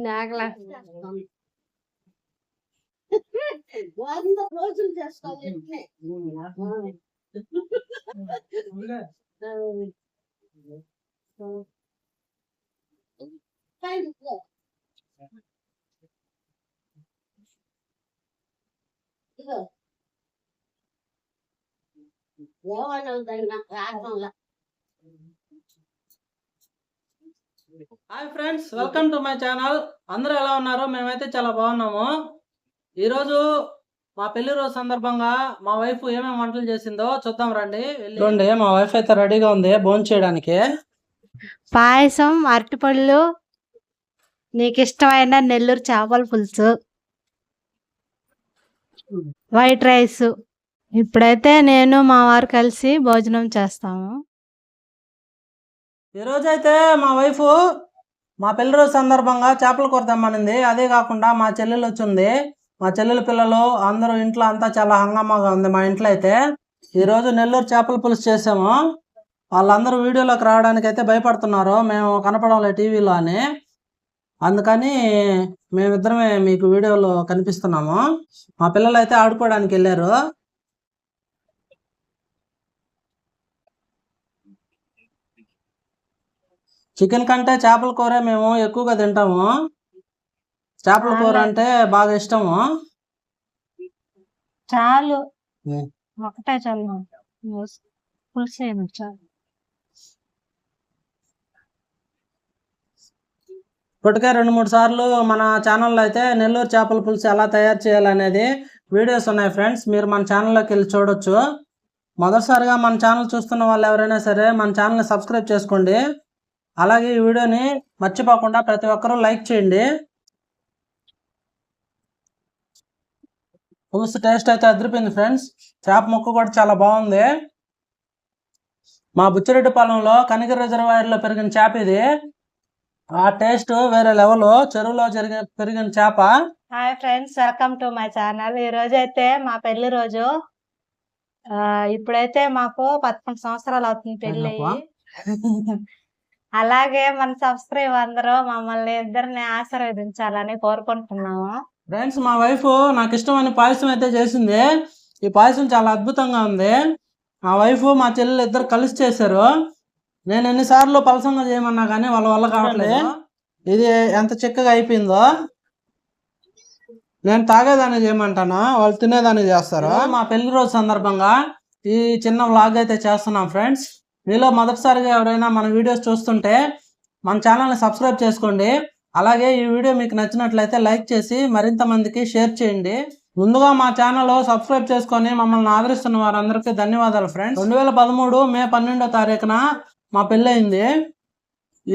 నాగలా 100 రోజులు చేసుకోవాలి. Hi friends, welcome to my channel. అందరూ ఎలా ఉన్నారు? మేమైతే చాలా బాగున్నాము. ఈరోజు మా పెళ్లి రోజు సందర్భంగా మా వైఫ్ ఏమేమి వంటలు చేసిందో చూద్దాం రండి. చూడండి, మా వైఫ్ అయితే రెడీగా ఉంది భోజనం చేయడానికి. పాయసం, అరటిపళ్ళు, నీకు ఇష్టమైన నెల్లూరు చేపల పులుసు, వైట్ రైస్. ఇప్పుడైతే నేను మా వారు కలిసి భోజనం చేస్తాము. ఈరోజు అయితే మా వైఫ్ మా పెళ్లి రోజు సందర్భంగా చేపల కూర తెమ్మనింది. అదే కాకుండా మా చెల్లెలు వచ్చింది. మా చెల్లెల పిల్లలు అందరూ ఇంట్లో అంతా చాలా హంగామాగా ఉంది. మా ఇంట్లో అయితే ఈరోజు నెల్లూరు చేపల పులుసు చేసాము. వాళ్ళందరూ వీడియోలోకి రావడానికి అయితే భయపడుతున్నారు, మేము కనపడంలే టీవీలో అని. అందుకని మేమిద్దరమే మీకు వీడియోలో కనిపిస్తున్నాము. మా పిల్లలు అయితే ఆడుకోవడానికి వెళ్ళారు. చికెన్ కంటే చేపల కూర మేము ఎక్కువగా తింటాము. చేపల కూర అంటే బాగా ఇష్టము. చాలు ఒకటే చాలు పులుసు చాలు. ఇప్పటికే 2-3 సార్లు మన ఛానల్లో అయితే నెల్లూరు చేపల పులుసు ఎలా తయారు చేయాలనేది వీడియోస్ ఉన్నాయి ఫ్రెండ్స్. మీరు మన ఛానల్లోకి వెళ్ళి చూడొచ్చు. మొదటిసారిగా మన ఛానల్ చూస్తున్న వాళ్ళు ఎవరైనా సరే మన ఛానల్ని సబ్స్క్రైబ్ చేసుకోండి. అలాగే ఈ వీడియోని మర్చిపోకుండా ప్రతి ఒక్కరూ లైక్ చేయండి. పులుసు టేస్ట్ అయితే అదిరిపోయింది ఫ్రెండ్స్. చేప ముక్క కూడా చాలా బాగుంది. మా బుచ్చిరెడ్డిపాలెంలో కనిగిరి రిజర్వాయర్లో పెరిగిన చేప ఇది. ఆ టేస్ట్ వేరే లెవెల్. చెరువులో పెరిగిన చేప. Hi friends, welcome to my channel. ఈ రోజు అయితే మా పెళ్లి రోజు. ఇప్పుడైతే మాకు 11 సంవత్సరాలు అవుతుంది పెళ్లి. అలాగే మన సబ్స్క్రైబ్ అందరూ మమ్మల్ని ఇద్దరిని ఆశీర్వదించాలని కోరుకుంటున్నాము. ఫ్రెండ్స్, మా వైఫ్ నాకు ఇష్టమైన పాయసం అయితే చేసింది. ఈ పాయసం చాలా అద్భుతంగా ఉంది. మా వైఫ్ మా చెల్లెలు ఇద్దరు కలిసి చేశారు. నేను ఎన్నిసార్లు పలసంగా చేయమన్నా కానీ వాళ్ళ వల్ల కావట్లేదు. ఇది ఎంత చిక్కగా అయిపోయిందో. నేను తాగేదాన్ని చేయమంటాను, వాళ్ళు తినేదాన్ని చేస్తారు. మా పెళ్లి రోజు సందర్భంగా ఈ చిన్న వ్లాగ్ అయితే చేస్తున్నాం ఫ్రెండ్స్. మీలో మొదటిసారిగా ఎవరైనా మన వీడియోస్ చూస్తుంటే మన ఛానల్ని సబ్స్క్రైబ్ చేసుకోండి. అలాగే ఈ వీడియో మీకు నచ్చినట్లయితే లైక్ చేసి మరింత మందికి షేర్ చేయండి. ముందుగా మా ఛానల్ సబ్స్క్రైబ్ చేసుకొని మమ్మల్ని ఆదరిస్తున్న వారందరికీ ధన్యవాదాలు ఫ్రెండ్స్. 2013 మే 12వ తారీఖున మా పెళ్ళి అయింది.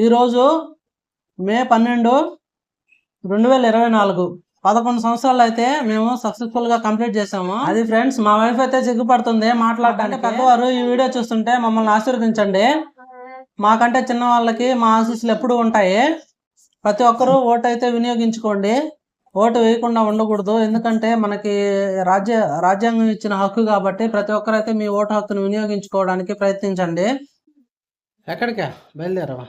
ఈరోజు మే 12, 2024. 11 సంవత్సరాలు అయితే మేము సక్సెస్ఫుల్ గా కంప్లీట్ చేసాము. అది ఫ్రెండ్స్, మా వైఫ్ అయితే సిగ్గుపడుతుంది మాట్లాడడానికి. పెద్దవారు ఈ వీడియో చూస్తుంటే మమ్మల్ని ఆశీర్వదించండి. మాకంటే చిన్న వాళ్ళకి మా ఆశీస్సులు ఎప్పుడు ఉంటాయి. ప్రతి ఒక్కరూ ఓటు అయితే వినియోగించుకోండి. ఓటు వేయకుండా ఉండకూడదు, ఎందుకంటే మనకి రాజ్యాంగం ఇచ్చిన హక్కు కాబట్టి ప్రతి ఒక్కరైతే మీ ఓటు హక్కును వినియోగించుకోవడానికి ప్రయత్నించండి. ఎక్కడికా బయలుదేరవా?